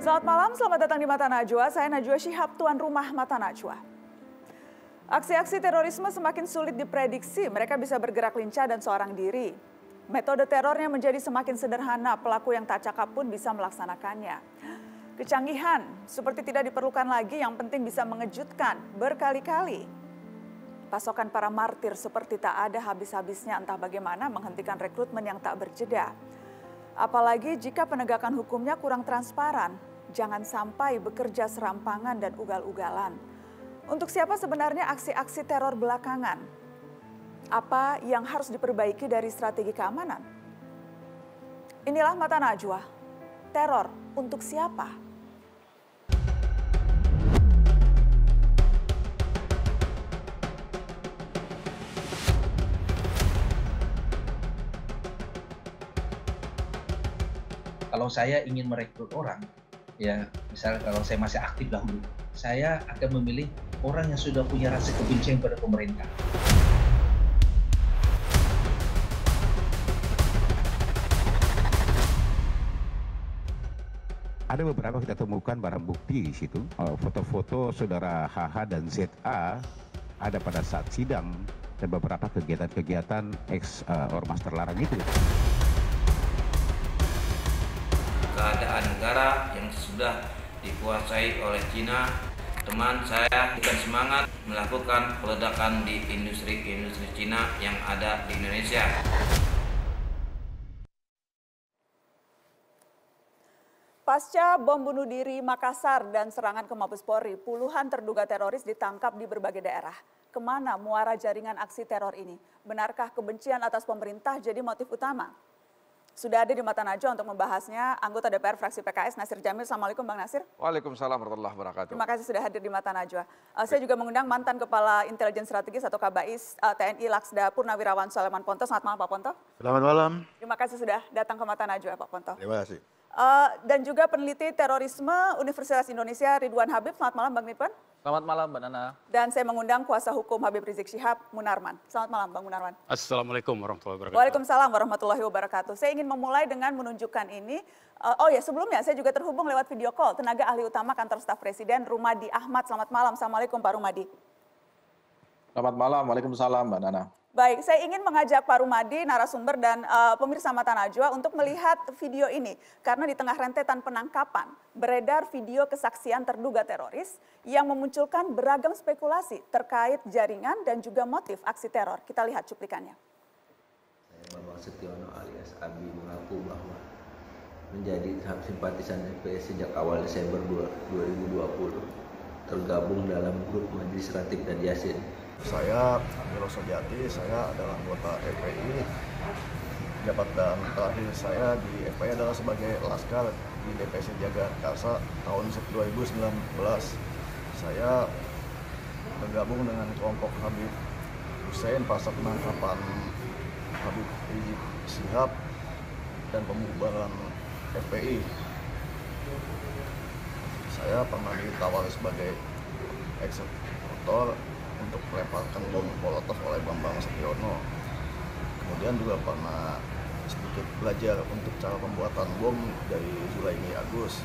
Selamat malam, selamat datang di Mata Najwa. Saya Najwa Shihab, tuan rumah Mata Najwa. Aksi-aksi terorisme semakin sulit diprediksi, mereka bisa bergerak lincah dan seorang diri. Metode terornya menjadi semakin sederhana, pelaku yang tak cakap pun bisa melaksanakannya. Kecanggihan seperti tidak diperlukan lagi, yang penting bisa mengejutkan berkali-kali. Pasokan para martir seperti tak ada habis-habisnya, entah bagaimana menghentikan rekrutmen yang tak berjeda. Apalagi jika penegakan hukumnya kurang transparan, jangan sampai bekerja serampangan dan ugal-ugalan. Untuk siapa sebenarnya aksi-aksi teror belakangan? Apa yang harus diperbaiki dari strategi keamanan? Inilah Mata Najwa. Teror untuk siapa? Kalau saya ingin merekrut orang, ya misalnya kalau saya masih aktif dahulu, saya akan memilih orang yang sudah punya rasa kebencian pada pemerintah. Ada beberapa kita temukan barang bukti di situ. Foto-foto saudara HH dan ZA ada pada saat sidang dan beberapa kegiatan-kegiatan ormas terlarang itu. Keadaan negara yang sudah dikuasai oleh Cina, teman saya dengan semangat melakukan peledakan di industri-industri Cina yang ada di Indonesia. Pasca bom bunuh diri Makassar dan serangan ke Mabes Polri, puluhan terduga teroris ditangkap di berbagai daerah. Kemana muara jaringan aksi teror ini? Benarkah kebencian atas pemerintah jadi motif utama? Sudah ada di Mata Najwa untuk membahasnya anggota DPR fraksi PKS Nasir Jamil. Assalamualaikum Bang Nasir. Waalaikumsalam warahmatullahi wabarakatuh. Terima kasih sudah hadir di Mata Najwa. Saya juga mengundang mantan Kepala Intelijen Strategis atau Kabais TNI Laksda Purnawirawan Soleman Ponto. Selamat malam Pak Ponto. Selamat malam. Terima kasih sudah datang ke Mata Najwa Pak Ponto. Terima kasih. Dan juga peneliti terorisme Universitas Indonesia Ridwan Habib. Selamat malam Bang Ridwan. Selamat malam Mbak Nana. Dan saya mengundang kuasa hukum Habib Rizik Syihab, Munarman. Selamat malam Bang Munarman. Assalamualaikum warahmatullahi wabarakatuh. Waalaikumsalam warahmatullahi wabarakatuh. Saya ingin memulai dengan menunjukkan ini. Sebelumnya saya juga terhubung lewat video call tenaga ahli utama kantor staf presiden Rumadi Ahmad. Selamat malam. Assalamualaikum Pak Rumadi. Selamat malam. Waalaikumsalam Mbak Nana. Baik, saya ingin mengajak Pak Rumadi, narasumber dan pemirsa Mata Najwa untuk melihat video ini. Karena di tengah rentetan penangkapan, beredar video kesaksian terduga teroris yang memunculkan beragam spekulasi terkait jaringan dan juga motif aksi teror. Kita lihat cuplikannya. Saya Bambang Setiono alias Abi mengaku bahwa menjadi simpatisan FPS sejak awal Desember 2020, tergabung dalam grup Majelis Ratib dan Yasin. Saya Wilo Sojati, saya adalah anggota FPI. Jabatan terakhir saya di FPI adalah sebagai laskar di DPC Jagakarsa tahun 2019. Saya bergabung dengan kelompok Habib Hussein pasca penangkapan Habib Rizik Syihab dan pembubaran FPI. Saya pernah ditawari sebagai eksekutor untuk melemparkan bom molotov oleh Bambang Setiono. Kemudian juga pernah sedikit belajar untuk cara pembuatan bom dari Zulaimi Agus.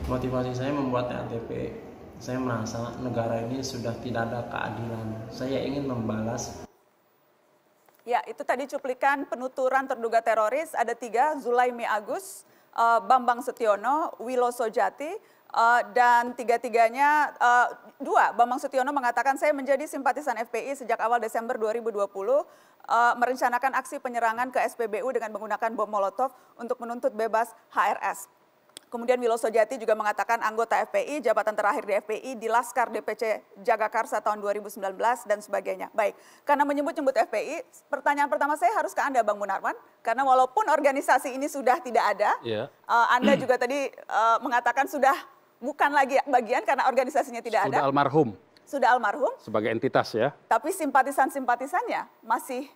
Motivasi saya membuat TATP, saya merasa negara ini sudah tidak ada keadilan. Saya ingin membalas. Ya, itu tadi cuplikan penuturan terduga teroris. Ada 3, Zulaimi Agus, Bambang Setiono, Wilo Sojati. Dan tiga-tiganya, 2, Bambang Setiono mengatakan saya menjadi simpatisan FPI sejak awal Desember 2020, merencanakan aksi penyerangan ke SPBU dengan menggunakan bom molotov untuk menuntut bebas HRS. Kemudian Wilo Sojati juga mengatakan anggota FPI, jabatan terakhir di FPI di Laskar DPC Jagakarsa tahun 2019 dan sebagainya. Baik, karena menyebut-nyebut FPI, pertanyaan pertama saya harus ke Anda Bang Munarman, karena walaupun organisasi ini sudah tidak ada, Anda juga tadi mengatakan sudah bukan lagi bagian karena organisasinya tidak ada. Sudah almarhum. Sudah almarhum. Sebagai entitas ya. Tapi simpatisan-simpatisannya masih,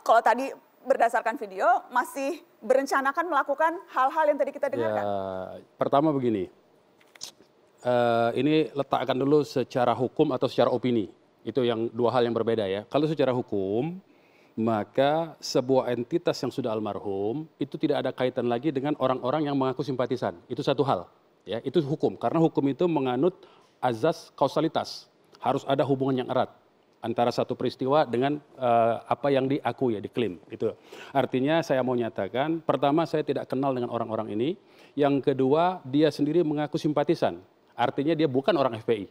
kalau tadi berdasarkan video, masih berencanakan melakukan hal-hal yang tadi kita dengarkan. Ya, pertama begini, ini letakkan dulu secara hukum atau secara opini. Itu yang 2 hal yang berbeda ya. Kalau secara hukum, maka sebuah entitas yang sudah almarhum itu tidak ada kaitan lagi dengan orang-orang yang mengaku simpatisan. Itu satu hal. Ya, itu hukum. Karena hukum itu menganut azas kausalitas. Harus ada hubungan yang erat antara satu peristiwa dengan apa yang diakui, ya, diklaim. Itu. Artinya saya mau nyatakan, pertama saya tidak kenal dengan orang-orang ini. Yang kedua, dia sendiri mengaku simpatisan. Artinya dia bukan orang FPI.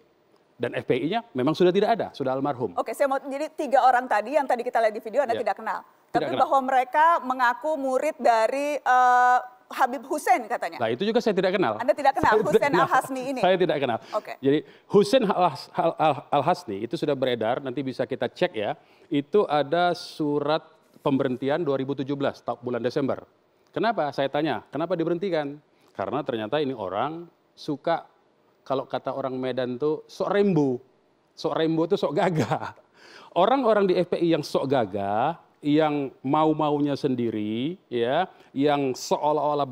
Dan FPI-nya memang sudah tidak ada, sudah almarhum. Oke, saya mau, jadi 3 orang tadi yang tadi kita lihat di video Anda tidak kenal. Tapi kenal. bahwa mereka mengaku murid dari Habib Hussein katanya. Nah, itu juga saya tidak kenal. Anda tidak kenal Hussein Al-Hasni ini? Saya tidak kenal. Oke. Jadi Hussein Al-Hasni itu sudah beredar, nanti bisa kita cek ya. Itu ada surat pemberhentian 2017, bulan Desember. Kenapa? Saya tanya, kenapa diberhentikan? Karena ternyata ini orang suka, kalau kata orang Medan tuh sok rembo. Sok rembo itu sok gagah. Orang-orang di FPI yang sok gagah, yang mau-maunya sendiri, ya, yang seolah-olah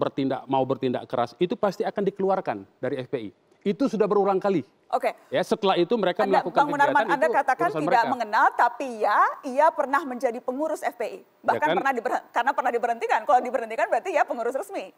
mau bertindak keras, itu pasti akan dikeluarkan dari FPI. Itu sudah berulang kali. Oke. Ya, setelah itu mereka melakukan Bang Munarman, kegiatan, Anda itu katakan urusan tidak mereka. mengenal, tapi ya, ia pernah menjadi pengurus FPI. Bahkan Ya kan? karena pernah diberhentikan. Kalau diberhentikan berarti ya pengurus resmi.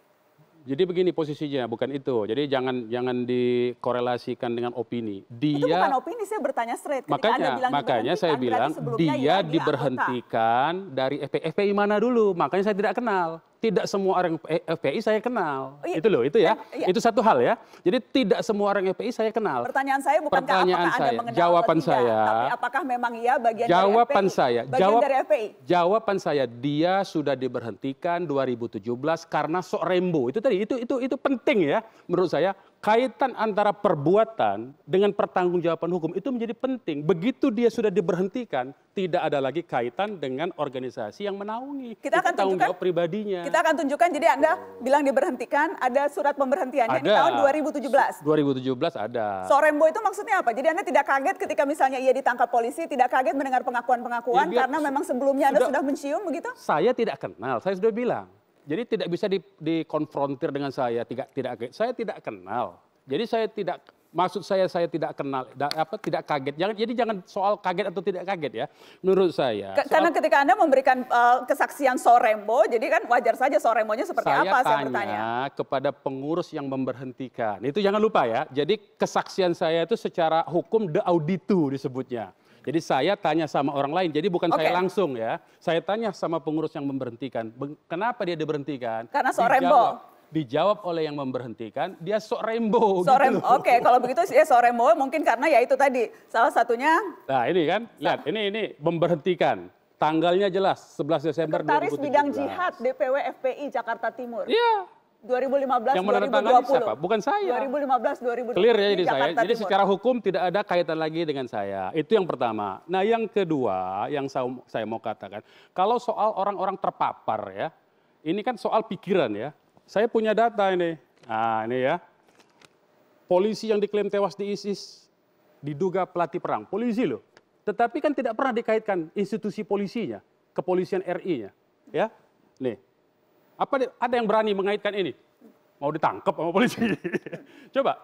Jadi begini posisinya, bukan itu. Jadi jangan dikorelasikan dengan opini. Itu bukan opini, saya bertanya straight. Ketika Anda bilang Makanya saya bilang dia diberhentikan dari FPI. FPI mana dulu? Makanya saya tidak kenal. Tidak semua orang FPI saya kenal. Oh, iya. Itu loh, itu ya. Iya. Itu satu hal ya. Jadi tidak semua orang FPI saya kenal. Pertanyaan saya bukan apakah Anda mengenal jawaban atau tidak, saya, tapi apakah memang ia bagian jawaban dari FPI? saya, Bagian dari FPI? Jawaban saya, dia sudah diberhentikan 2017 karena sok rembo. Itu tadi, itu penting ya menurut saya. Kaitan antara perbuatan dengan pertanggungjawaban hukum itu menjadi penting. Begitu dia sudah diberhentikan, tidak ada lagi kaitan dengan organisasi yang menaungi. Kita akan tanggung tunjukkan jawab pribadinya. Kita akan tunjukkan, jadi Anda bilang diberhentikan, ada surat pemberhentiannya di tahun 2017. 2017 ada. Sorembo itu maksudnya apa? Jadi Anda tidak kaget ketika misalnya ia ditangkap polisi, tidak kaget mendengar pengakuan-pengakuan karena memang sebelumnya Anda sudah mencium begitu? Saya tidak kenal, saya sudah bilang. Jadi tidak bisa dikonfrontir dengan saya, saya tidak kenal. Jadi maksud saya tidak kenal, tidak kaget. Jadi jangan soal kaget atau tidak kaget ya. Menurut saya. Karena ketika Anda memberikan kesaksian Sorembo, jadi kan wajar saja Sorembonya seperti apa, saya bertanya. Saya tanya kepada pengurus yang memberhentikan. Itu jangan lupa ya. Jadi kesaksian saya itu secara hukum de auditu disebutnya. Jadi saya tanya sama orang lain, jadi bukan saya langsung ya. Saya tanya sama pengurus yang memberhentikan, kenapa dia diberhentikan? Karena sok rembo. Dijawab oleh yang memberhentikan, dia sok rembo. Gitu. Oke, kalau begitu ya sok rembo mungkin karena ya itu tadi, salah satunya. Nah ini kan, lihat ini memberhentikan. Tanggalnya jelas, 11 Desember 2017. Sekretaris Bidang Jihad DPW FPI Jakarta Timur. Iya. 2015 yang menandatangani 2020. siapa? Bukan saya. 2015 2020. Clear ya jadi saya. Jadi Timur. secara hukum tidak ada kaitan lagi dengan saya. Itu yang pertama. Nah yang kedua yang saya mau katakan, kalau soal orang-orang terpapar ya, ini kan soal pikiran ya. Saya punya data ini. Nah ini ya. Polisi yang diklaim tewas di ISIS diduga pelatih perang. Polisi loh. Tetapi kan tidak pernah dikaitkan institusi polisinya, kepolisian RI-nya. Ya, nih. Ada yang berani mengaitkan ini? Mau ditangkap sama polisi? Coba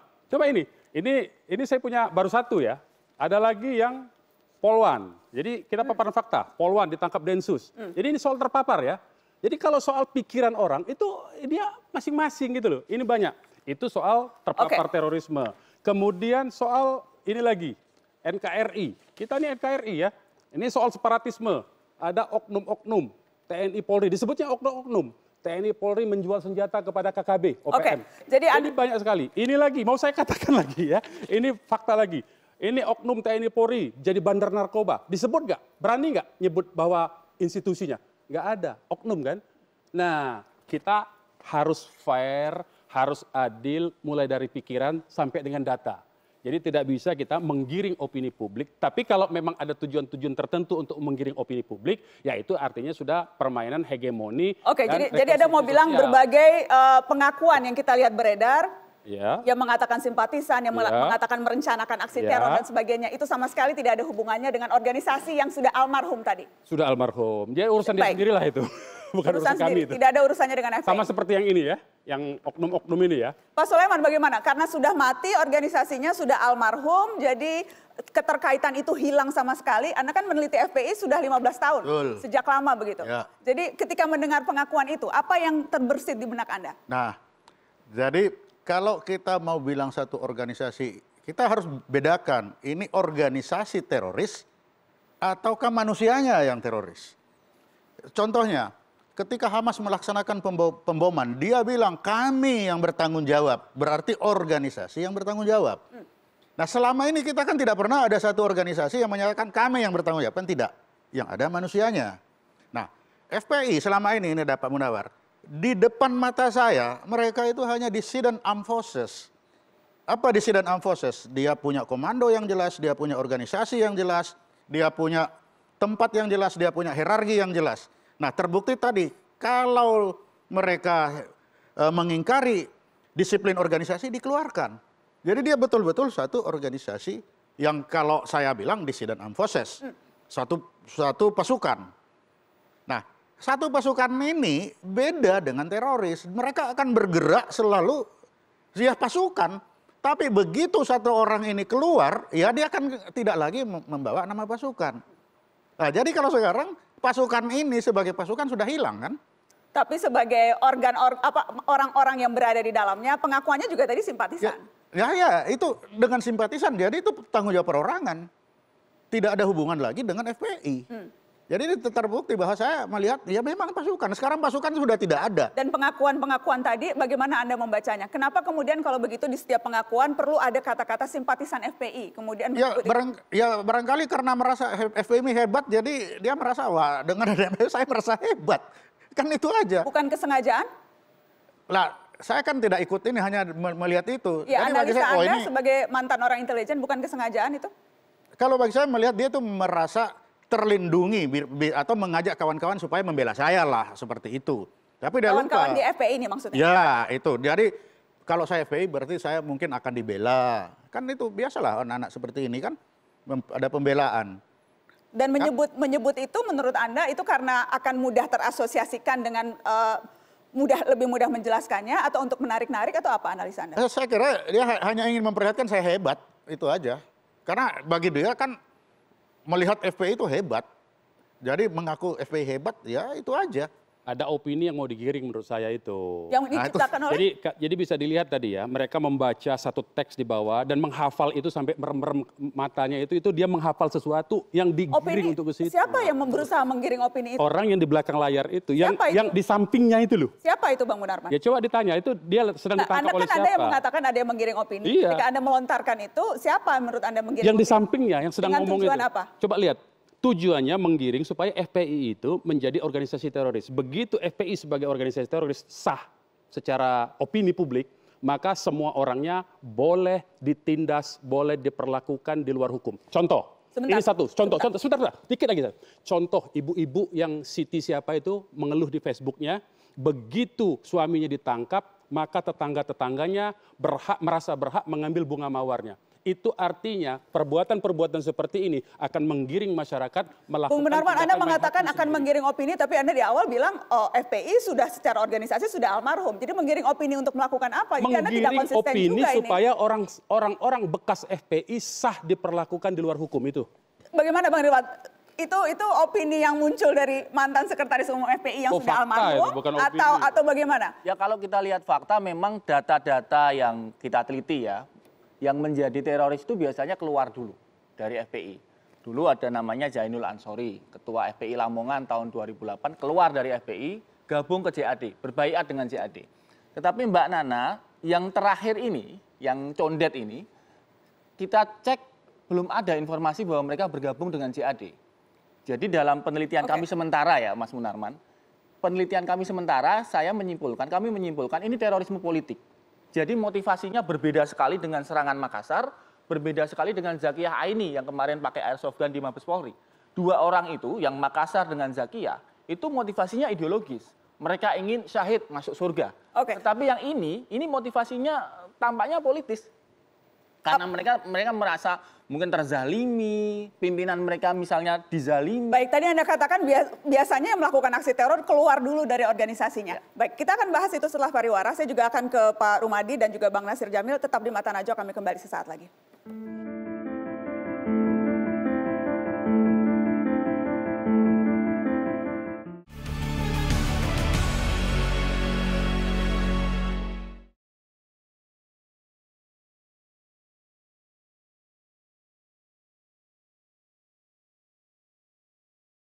ini. Ini saya punya baru satu ya. Ada lagi yang Polwan. Jadi kita paparan fakta. Polwan ditangkap Densus. Jadi ini soal terpapar ya. Jadi kalau soal pikiran orang itu dia masing-masing gitu loh. Ini banyak. Itu soal terpapar terorisme. Kemudian soal ini lagi NKRI. Kita ini NKRI ya. Ini soal separatisme. Ada oknum-oknum TNI Polri. Disebutnya oknum-oknum. TNI Polri menjual senjata kepada KKB, OPM. Jadi banyak sekali. Ini lagi, mau saya katakan lagi ya. Ini fakta lagi. Ini oknum TNI Polri jadi bandar narkoba. Disebut nggak? Berani nggak nyebut bahwa institusinya? Nggak ada. Oknum kan? Nah, kita harus fair, harus adil, mulai dari pikiran sampai dengan data. Jadi tidak bisa kita menggiring opini publik. Tapi kalau memang ada tujuan-tujuan tertentu untuk menggiring opini publik, ya itu artinya sudah permainan hegemoni. Oke, jadi Anda mau bilang berbagai pengakuan yang kita lihat beredar, yang mengatakan simpatisan, yang mengatakan merencanakan aksi teror dan sebagainya, itu sama sekali tidak ada hubungannya dengan organisasi yang sudah almarhum tadi. Sudah almarhum. Jadi urusan dia sendirilah itu. Bukan urusan kami itu. Tidak ada urusannya dengan FPI. Sama seperti yang ini ya, yang oknum-oknum ini ya. Pak Sulaiman bagaimana? Karena sudah mati, organisasinya sudah almarhum, jadi keterkaitan itu hilang sama sekali. Anda kan meneliti FPI sudah 15 tahun, sejak lama begitu. Ya. Jadi ketika mendengar pengakuan itu, apa yang terbersit di benak Anda? Nah, jadi kalau kita mau bilang satu organisasi, kita harus bedakan ini organisasi teroris ataukah manusianya yang teroris. Contohnya, ketika Hamas melaksanakan pemboman, dia bilang kami yang bertanggung jawab, berarti organisasi yang bertanggung jawab. Nah, selama ini kita kan tidak pernah ada satu organisasi yang menyatakan kami yang bertanggung jawab, kan tidak. Yang ada manusianya. Nah, FPI selama ini ada Pak Munawar, di depan mata saya mereka itu hanya dissident armed forces. Apa dissident armed forces? Dia punya komando yang jelas, dia punya organisasi yang jelas, dia punya tempat yang jelas, dia punya hierarki yang jelas. Nah, terbukti tadi kalau mereka mengingkari disiplin organisasi dikeluarkan. Jadi dia betul-betul satu organisasi yang kalau saya bilang dissident armed forces, satu pasukan. Nah, satu pasukan ini beda dengan teroris. Mereka akan bergerak selalu dia pasukan, tapi begitu satu orang ini keluar, ya dia akan tidak lagi membawa nama pasukan. Nah, jadi kalau sekarang pasukan ini sebagai pasukan sudah hilang kan? Tapi sebagai orang-orang yang berada di dalamnya, pengakuannya juga tadi simpatisan. Ya, itu dengan simpatisan. Jadi itu tanggung jawab perorangan. Tidak ada hubungan lagi dengan FPI. Jadi ini terbukti bahwa saya melihat ya memang pasukan. Sekarang pasukan sudah tidak ada. Dan pengakuan-pengakuan tadi bagaimana Anda membacanya? Kenapa kemudian kalau begitu di setiap pengakuan perlu ada kata-kata simpatisan FPI? Kemudian barangkali karena merasa FPI hebat, jadi dia merasa wah dengan ada FPI saya merasa hebat. Kan itu aja. Bukan kesengajaan? Lah, saya kan tidak ikut ini, hanya melihat itu. Ya, analisa Anda sebagai mantan orang intelijen bukan kesengajaan itu? Kalau bagi saya melihat dia itu merasa terlindungi atau mengajak kawan-kawan supaya membela saya lah, seperti itu. Tapi dia lupa. Kawan-kawan di FPI ini maksudnya? Ya, itu. Jadi kalau saya FPI berarti saya mungkin akan dibela. Kan itu biasalah anak-anak seperti ini kan ada pembelaan. Dan menyebut itu menurut Anda itu karena akan mudah terasosiasikan dengan lebih mudah menjelaskannya atau untuk menarik-narik atau apa analisa Anda? Saya kira dia hanya ingin memperlihatkan saya hebat, itu aja. Karena bagi dia kan melihat FPI itu hebat. Jadi mengaku FPI hebat, ya itu aja. Ada opini yang mau digiring menurut saya itu. Yang diciptakan oleh? Jadi bisa dilihat tadi ya, mereka membaca satu teks di bawah dan menghafal itu sampai merem-merem matanya itu dia menghafal sesuatu yang digiring untuk ke situ. Siapa yang berusaha menggiring opini itu? Orang yang di belakang layar itu, yang di sampingnya itu loh. Siapa itu Bang Munarman? Ya coba ditanya, itu dia sedang ditangkap oleh siapa? Anda yang mengatakan ada yang menggiring opini. Iya. Ketika Anda melontarkan itu, siapa menurut Anda menggiring yang opini? di sampingnya, yang sedang ngomong itu. Dengan tujuan apa? Coba lihat. Tujuannya menggiring supaya FPI itu menjadi organisasi teroris. Begitu FPI sebagai organisasi teroris sah secara opini publik, maka semua orangnya boleh ditindas, boleh diperlakukan di luar hukum. Contoh, ini satu, contoh, sebentar, dikit lagi. Contoh, ibu-ibu yang Siti siapa itu mengeluh di Facebooknya, begitu suaminya ditangkap, maka tetangga-tetangganya merasa berhak mengambil bunga mawarnya. Itu artinya perbuatan-perbuatan seperti ini akan menggiring masyarakat melakukan. Bung Munarman, Anda mengatakan akan menggiring opini, tapi Anda di awal bilang FPI sudah secara organisasi sudah almarhum. Jadi menggiring opini untuk melakukan apa? Jadi Anda tidak konsisten opini juga supaya orang-orang bekas FPI sah diperlakukan di luar hukum itu. Bagaimana Bang Ridwan? Itu opini yang muncul dari mantan sekretaris umum FPI yang sudah almarhum atau bagaimana? Ya kalau kita lihat fakta memang data-data yang kita teliti ya, yang menjadi teroris itu biasanya keluar dulu dari FPI. Dulu ada namanya Zainul Ansori, ketua FPI Lamongan tahun 2008, keluar dari FPI, gabung ke JAD, berbaiat dengan JAD. Tetapi Mbak Nana, yang terakhir ini, yang condet ini, kita cek belum ada informasi bahwa mereka bergabung dengan JAD. Jadi dalam penelitian kami sementara ya Mas Munarman, penelitian kami sementara kami menyimpulkan ini terorisme politik. Jadi motivasinya berbeda sekali dengan serangan Makassar, berbeda sekali dengan Zakiyah Aini yang kemarin pakai airsoft gun di Mabes Polri. Dua orang itu, yang Makassar dengan Zakiyah, itu motivasinya ideologis. Mereka ingin syahid masuk surga. Tetapi yang ini motivasinya tampaknya politis. Karena mereka merasa mungkin terzalimi, pimpinan mereka misalnya dizalimi. Baik, tadi Anda katakan biasanya yang melakukan aksi teror keluar dulu dari organisasinya. Baik, kita akan bahas itu setelah pariwara. Saya juga akan ke Pak Rumadi dan juga Bang Nasir Jamil. Tetap di Mata Najwa, kami kembali sesaat lagi.